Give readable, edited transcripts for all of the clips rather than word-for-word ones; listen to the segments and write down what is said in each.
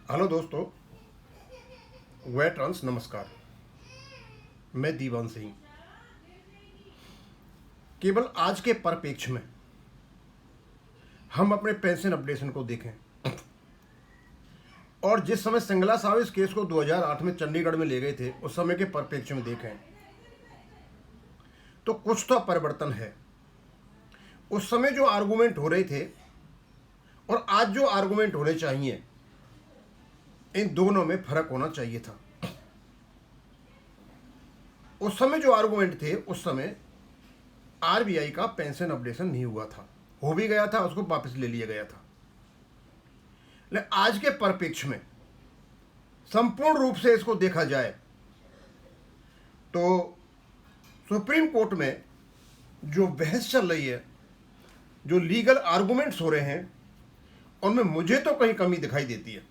Hello दोस्तों, veterans नमस्कार। मैं दीवान सिंह। केवल आज के परिप्रेक्ष्य में हम अपने पेंशन अपडेशन को देखें और जिस समय सिंगला साहब इस केस को 2008 में चंडीगढ़ में ले गए थे उस समय के परिप्रेक्ष्य में देखें तो कुछ तो परिवर्तन है। उस समय जो आर्गूमेंट हो रहे थे और आज जो आर्गूमेंट होने चाहिए, इन दोनों में फर्क होना चाहिए था। उस समय जो आर्गूमेंट थे, उस समय आरबीआई का पेंशन अपडेशन नहीं हुआ था, हो भी गया था, उसको वापस ले लिया गया था। लेकिन आज के परिप्रेक्ष्य में संपूर्ण रूप से इसको देखा जाए तो सुप्रीम कोर्ट में जो बहस चल रही है, जो लीगल आर्गूमेंट्स हो रहे हैं, उनमें मुझे तो कहीं कमी दिखाई देती है,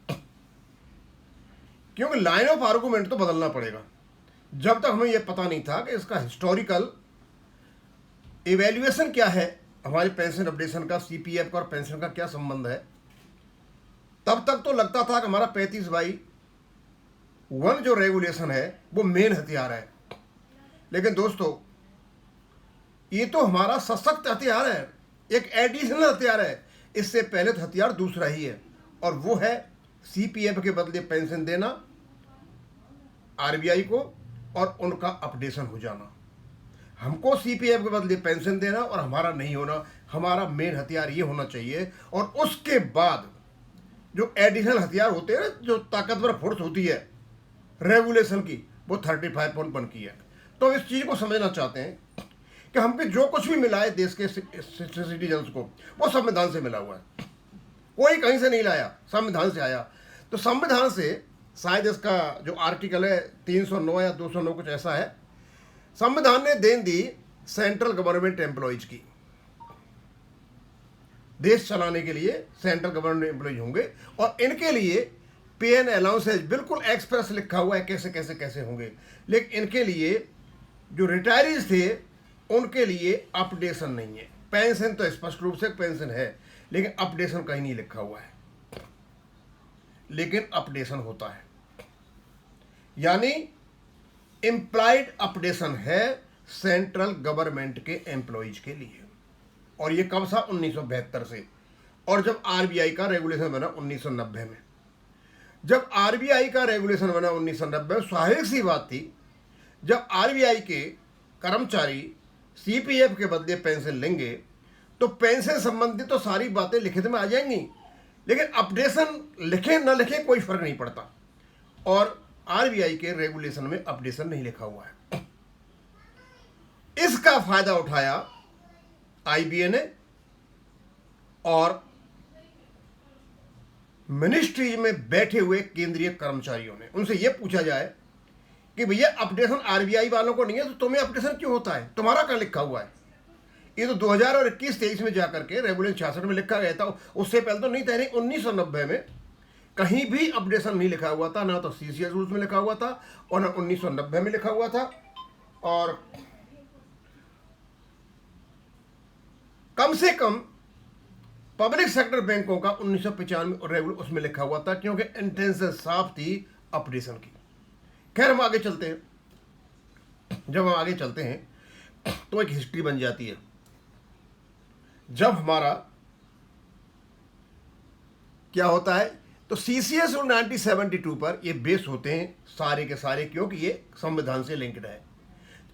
क्योंकि लाइन ऑफ आर्गूमेंट तो बदलना पड़ेगा। जब तक हमें यह पता नहीं था कि इसका हिस्टोरिकल इवैल्यूएशन क्या है, हमारे पेंशन अपडेशन का, सीपीएफ का और पेंशन का क्या संबंध है, तब तक तो लगता था कि हमारा 35/1 जो रेगुलेशन है वो मेन हथियार है। लेकिन दोस्तों, ये तो हमारा सशक्त हथियार है, एक एडिशनल हथियार है। इससे पहले तो हथियार दूसरा ही है, और वो है सीपीएफ के बदले पेंशन देना आरबीआई को और उनका अपडेशन हो जाना। हमको सीपीएफ के बदले पेंशन देना और हमारा नहीं होना, हमारा मेन हथियार ये होना चाहिए। और उसके बाद जो एडिशनल हथियार होते हैं, जो ताकतवर फोर्स होती है रेगुलेशन की, वो 35.1 की है। तो इस चीज़ को समझना चाहते हैं कि हमको जो कुछ भी मिला है देश के सिटीजन्स को, वो संविधान से मिला हुआ है, कोई कहीं से नहीं लाया, संविधान से आया। तो संविधान से शायद इसका जो आर्टिकल है 309 या 209 कुछ ऐसा है, संविधान ने देन दी सेंट्रल गवर्नमेंट एम्प्लॉयज की। देश चलाने के लिए सेंट्रल गवर्नमेंट एम्प्लॉयज होंगे और इनके लिए पे एंड अलाउंसेज बिल्कुल एक्सप्रेस लिखा हुआ है कैसे कैसे कैसे होंगे। लेकिन इनके लिए जो रिटायरीज थे उनके लिए अपडेशन नहीं है। पेंशन तो स्पष्ट रूप से पेंशन है, लेकिन अपडेशन कहीं नहीं लिखा हुआ है। लेकिन अपडेशन होता है, यानी इम्प्लाइड अपडेशन है सेंट्रल गवर्नमेंट के एम्प्लॉयज के लिए। और ये कब था? 1972 से। और जब आरबीआई का रेगुलेशन बना 1990 में, जब आरबीआई का रेगुलेशन बना 1990 में, स्वाभाविक सी बात थी, जब आरबीआई के कर्मचारी सीपीएफ के बदले पेंशन लेंगे तो पेंशन संबंधी तो सारी बातें लिखित में आ जाएंगी, लेकिन अपडेशन लिखे न लिखे कोई फर्क नहीं पड़ता। और आरबीआई के रेगुलेशन में अपडेशन नहीं लिखा हुआ है। इसका फायदा उठाया आईबीए ने और मिनिस्ट्री में बैठे हुए केंद्रीय कर्मचारियों ने। उनसे यह पूछा जाए कि भैया अपडेशन आरबीआई वालों को नहीं है तो तुम्हें अपडेशन क्यों होता है, तुम्हारा कहां लिखा हुआ है? ये तो 2021-23 में जाकर के रेगुलेशन 66 में लिखा गया था, उससे पहले तो नहीं था। 1990 में कहीं भी अपडेशन नहीं लिखा हुआ था, ना तो सीसीएस रूल्स में लिखा हुआ था और ना 1990 में लिखा हुआ था। और कम से कम पब्लिक सेक्टर बैंकों का 1995 उसमें लिखा हुआ था, क्योंकि इंटेंशन साफ थी अपडेशन की। खैर, हम आगे चलते हैं। जब हम आगे चलते हैं तो एक हिस्ट्री बन जाती है। जब हमारा क्या होता है, तो सीसीएस और 1972 पर ये बेस होते हैं सारे के सारे, क्योंकि ये संविधान से लिंक्ड है।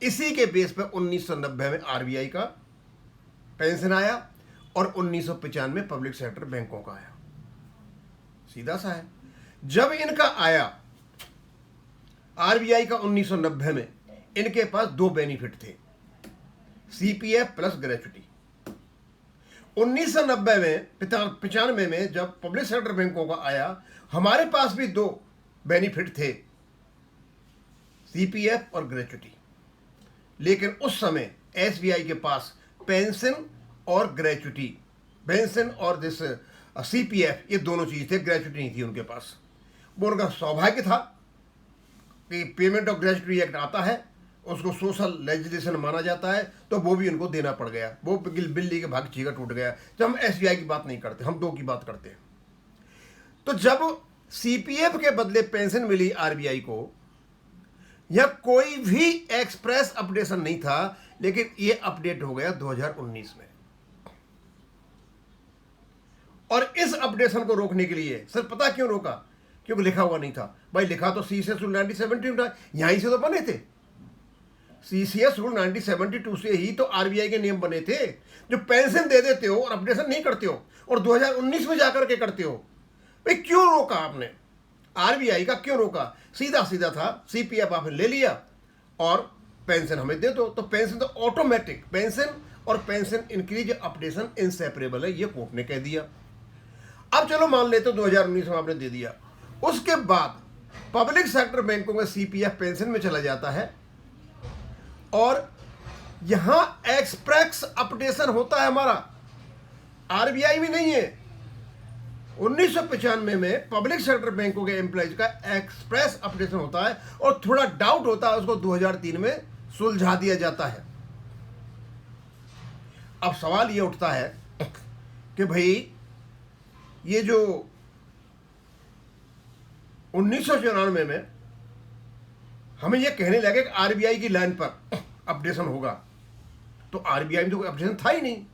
इसी के बेस पर 1990 में आरबीआई का पेंशन आया और 1995 में पब्लिक सेक्टर बैंकों का आया। सीधा सा है। जब इनका आया आरबीआई का 1990 में, इनके पास दो बेनिफिट थे, सीपीएफ प्लस ग्रेच्युटी। 1990 में 95 में जब पब्लिक सेक्टर बैंकों का आया, हमारे पास भी दो बेनिफिट थे, सीपीएफ और ग्रेच्युटी। लेकिन उस समय एसबीआई के पास पेंशन और ग्रेच्युटी, पेंशन और दिस सीपीएफ, ये दोनों चीज थे, ग्रेच्युटी नहीं थी उनके पास। वो उनका सौभाग्य था कि पेमेंट ऑफ ग्रेच्युटी एक्ट आता है, उसको सोशल लेजिस्लेशन माना जाता है, तो वो भी उनको देना पड़ गया। वो बिल्ली के भाग चीगा टूट गया। जब हम एसबीआई की बात नहीं करते, हम दो की बात करते हैं। तो जब सीपीएफ के बदले पेंशन मिली आरबीआई को, या कोई भी एक्सप्रेस अपडेशन नहीं था, लेकिन यह अपडेट हो गया 2019 में। और इस अपडेशन को रोकने के लिए सर पता क्यों रोका? क्योंकि लिखा हुआ नहीं था। भाई लिखा तो सीसीएस रूल 1972 था, यहीं से तो बने थे। सीसीएस रूल 1972 से ही तो आरबीआई के नियम बने थे, जो पेंशन दे देते हो और अपडेशन नहीं करते हो, और 2019 में जाकर के करते हो। भाई क्यों रोका आपने? आरबीआई का क्यों रोका? सीधा सीधा था, सीपीएफ आपने ले लिया और पेंशन हमें दे दो। तो पेंशन तो ऑटोमेटिक, पेंशन और पेंशन इंक्रीज अपडेशन इनसेपरेबल है, ये कोर्ट ने कह दिया। अब चलो मान लेते 2019 में आपने दे दिया, उसके बाद पब्लिक सेक्टर बैंकों में सीपीएफ पेंशन में चला जाता है, और यहां एक्सप्रेस अपडेशन होता है हमारा, आरबीआई में नहीं है। 1995 में पब्लिक सेक्टर बैंकों के एम्प्लॉयज का एक्सप्रेस अपडेशन होता है, और थोड़ा डाउट होता है, उसको 2003 में सुलझा दिया जाता है। अब सवाल ये उठता है कि भाई ये जो 1994 में हमें ये कहने लगे कि आरबीआई की लाइन पर अपडेशन होगा, तो आरबीआई में तो कोई अपडेशन था ही नहीं,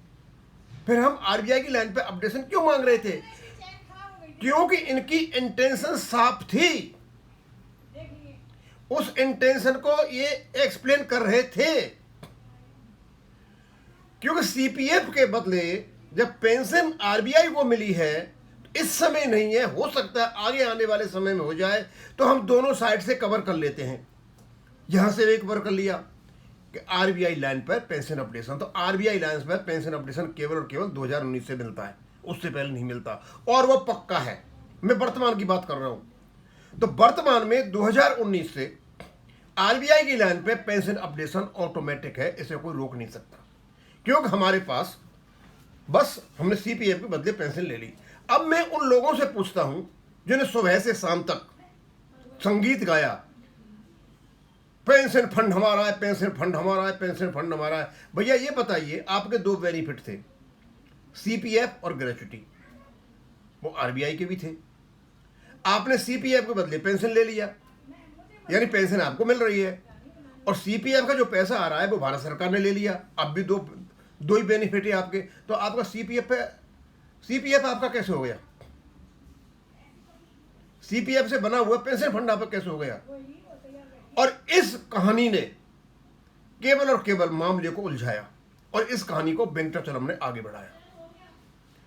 फिर हम आरबीआई की लाइन पे अपडेशन क्यों मांग रहे थे? क्योंकि इनकी इंटेंशन साफ थी। उस इंटेंशन को ये एक्सप्लेन कर रहे थे, क्योंकि सीपीएफ के बदले जब पेंशन आरबीआई को मिली है, तो इस समय नहीं है, हो सकता है आगे आने वाले समय में हो जाए, तो हम दोनों साइड से कवर कर लेते हैं। यहां से एक कवर कर लिया कि आरबीआई लाइन पर पेंशन अपडेशन, तो आरबीआई लाइन पर पेंशन अपडेशन केवल और केवल 2019 से मिलता है, उससे पहले नहीं मिलता, और वो पक्का है। मैं वर्तमान की बात कर रहा हूं। तो वर्तमान में 2019 से आरबीआई की लाइन पे पेंशन अपडेशन ऑटोमेटिक है, इसे कोई रोक नहीं सकता, क्योंकि हमारे पास बस हमने सीपीएफ के बदले पेंशन ले ली। अब मैं उन लोगों से पूछता हूं जिन्हें सुबह से शाम तक संगीत गाया, पेंशन फंड हमारा है, पेंशन फंड हमारा है, पेंशन फंड हमारा है। भैया ये बताइए, आपके दो बेनिफिट थे, सीपीएफ और ग्रेच्युटी, वो आरबीआई के भी थे। आपने सीपीएफ के बदले पेंशन ले लिया, यानी पेंशन आपको मिल रही है, और सीपीएफ का जो पैसा आ रहा है वो भारत सरकार ने ले लिया। अब भी दो ही बेनिफिट है आपके। तो आपका सीपीएफ आपका कैसे हो गया? सीपीएफ से बना हुआ पेंशन फंड आपका कैसे हो गया? और इस कहानी ने केवल और केवल मामले को उलझाया, और इस कहानी को वेंकटाचलम ने आगे बढ़ाया।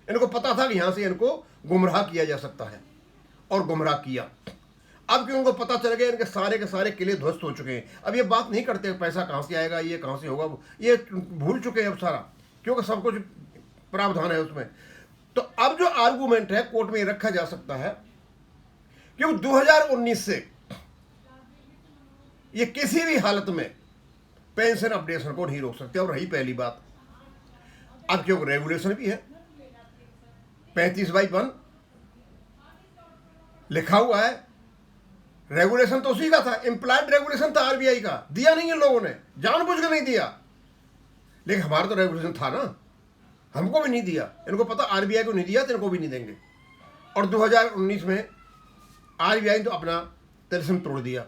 इनको पता था कि यहां से इनको गुमराह किया जा सकता है, और गुमराह किया। अब क्यों उनको पता चल गया, इनके सारे के सारे किले ध्वस्त हो चुके हैं। अब ये बात नहीं करते पैसा कहां से आएगा, ये कहां से होगा, ये भूल चुके हैं अब सारा, क्योंकि सब कुछ प्रावधान है उसमें। तो अब जो आर्गूमेंट है कोर्ट में रखा जा सकता है, क्योंकि 2019 से ये किसी भी हालत में पेंशन अपडेशन को नहीं रोक सकते। और रही पहली बात, अब क्योंकि रेगुलेशन भी है, 35/1 लिखा हुआ है, रेगुलेशन तो उसी का था, इम्प्लाइड रेगुलेशन था आरबीआई का, दिया नहीं इन लोगों ने, जानबूझ के नहीं दिया। लेकिन हमारा तो रेगुलेशन था ना, हमको भी नहीं दिया, इनको पता आरबीआई को नहीं दिया तो इनको भी नहीं देंगे। और 2019 में आरबीआई ने तो अपना तिलिस्म तोड़ दिया।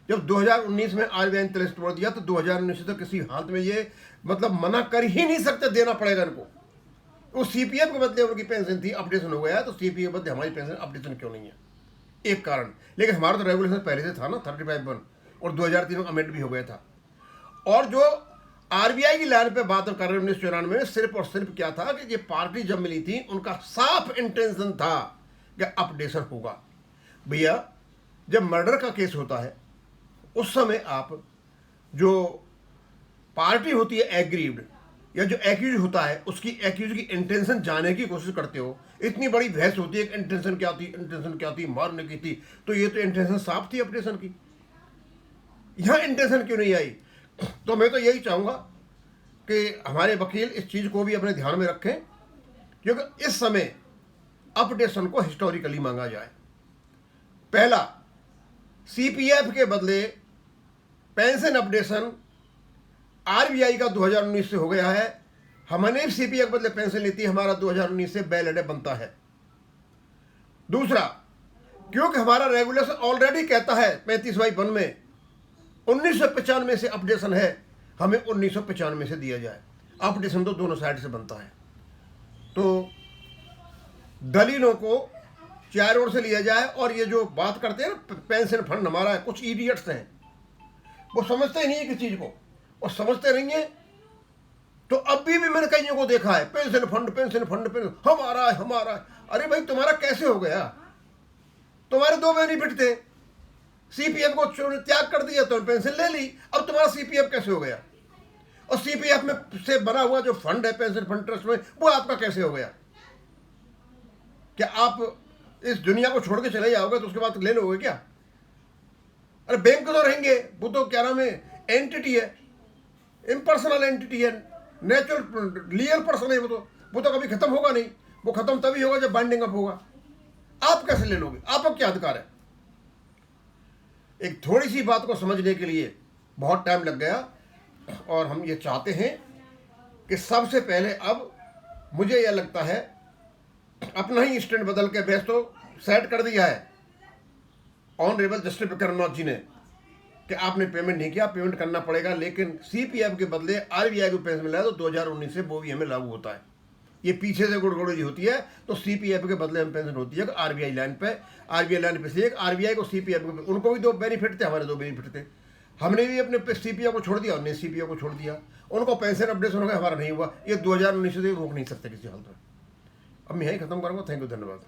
जब 2019 में आरबीआई ने तिलिस्म तोड़ दिया, तो 2019 से तो किसी हालत में ये मतलब मना कर ही नहीं सकते, देना पड़ेगा इनको। वो सीपीएफ के बदले उनकी पेंशन थी, अपडेशन हो गया, तो सीपीएफ के बदले हमारी पेंशन अपडेशन क्यों नहीं है? एक कारण। लेकिन हमारा तो रेगुलेशन पहले से था ना, 35/1, और 2003 में अमेंड भी हो गया था। और जो आरबीआई की लाइन पे बात कर रहे हैं 1994 में, सिर्फ और सिर्फ क्या था कि ये पार्टी जब मिली थी, उनका साफ इंटेंशन था कि अपडेशन होगा। भैया जब मर्डर का केस होता है, उस समय आप जो पार्टी होती है एग्रीव्ड, या जो एक्यूज होता है, उसकी एक्यूज की इंटेंशन जानने की कोशिश करते हो। इतनी बड़ी बहस होती है कि इंटेंशन क्या थी, इंटेंशन क्या थी, मारने की थी, तो ये तो इंटेंशन साफ थी अपडेशन की, यहां इंटेंशन क्यों नहीं आई? तो मैं तो यही चाहूंगा कि हमारे वकील इस चीज को भी अपने ध्यान में रखें, क्योंकि इस समय अपडेशन को हिस्टोरिकली मांगा जाए। पहला, सीपीएफ के बदले पेंशन अपडेशन आरबीआई का 2019 से हो गया है। हमने सीपीएफ बदले पेंशन लेती है, हमारा 2019 से वैलिड बनता है। दूसरा, क्योंकि हमारा रेगुलेशन ऑलरेडी कहता है 35/1 में 1995 से अपडेशन है, हमें 1995 से दिया जाए। अपडेशन तो दोनों साइड से बनता है। तो दलीलों को चारों ओर से लिया जाए। और ये जो बात करते हैं ना पेंशन फंड हमारा है, कुछ इडियट्स हैं, वो समझते ही नहीं है किस चीज को, और समझते नहीं है तो अभी भी मैंने कईयों को देखा है pension fund pension fund pension हमारा है हमारा है। अरे भाई तुम्हारा कैसे हो गया? तुम्हारे दो बेनिफिट थे, सीपीएफ को त्याग कर दिया तो पेंशन ले ली, अब तुम्हारा सीपीएफ कैसे हो गया? और सीपीएफ में से बना हुआ जो फंड है पेंशन फंड ट्रस्ट में, वो आपका कैसे हो गया? क्या आप इस दुनिया को छोड़ के चले जाओगे तो उसके बाद ले लोगे क्या? अरे बैंक तो रहेंगे, वो तो क्या नाम है एंटिटी है, इम्पर्सनल एंटिटी है, नेचुरल रियल पर्सन है, वो तो कभी खत्म होगा नहीं। वो खत्म तभी होगा जब बाइंडिंग अप होगा। आप कैसे ले लोगे? आपका क्या अधिकार है? एक थोड़ी सी बात को समझने के लिए बहुत टाइम लग गया, और हम ये चाहते हैं कि सबसे पहले अब मुझे यह लगता है अपना ही स्टैंड बदल के बेस तो सेट कर दिया है ऑनरेबल जस्टिस विक्रमनाथ जी ने कि आपने पेमेंट नहीं किया, पेमेंट करना पड़ेगा, लेकिन सीपीएफ के बदले आरबीआई को पेंशन मिला तो 2019 से वो भी हमें लागू होता है। ये पीछे से गुड़गुड़ी होती है, तो सीपीएफ के बदले में पेंशन होती है आरबीआई लाइन पे। आरबीआई लाइन पे से आरबीआई को सीपीएफ को, उनको भी दो बेनिफिट थे, हमारे दो बेनिफिट थे। हमने भी अपने सीपीएफ को छोड़ दिया, उन्होंने सीपीएफ को छोड़ दिया, उनको पेंशन अपडेशन हो गया, हमारा नहीं हुआ। ये 2019 से रोक नहीं सकते किसी हालत में। अब मैं यही खत्म करूँगा। थैंक यू, धन्यवाद।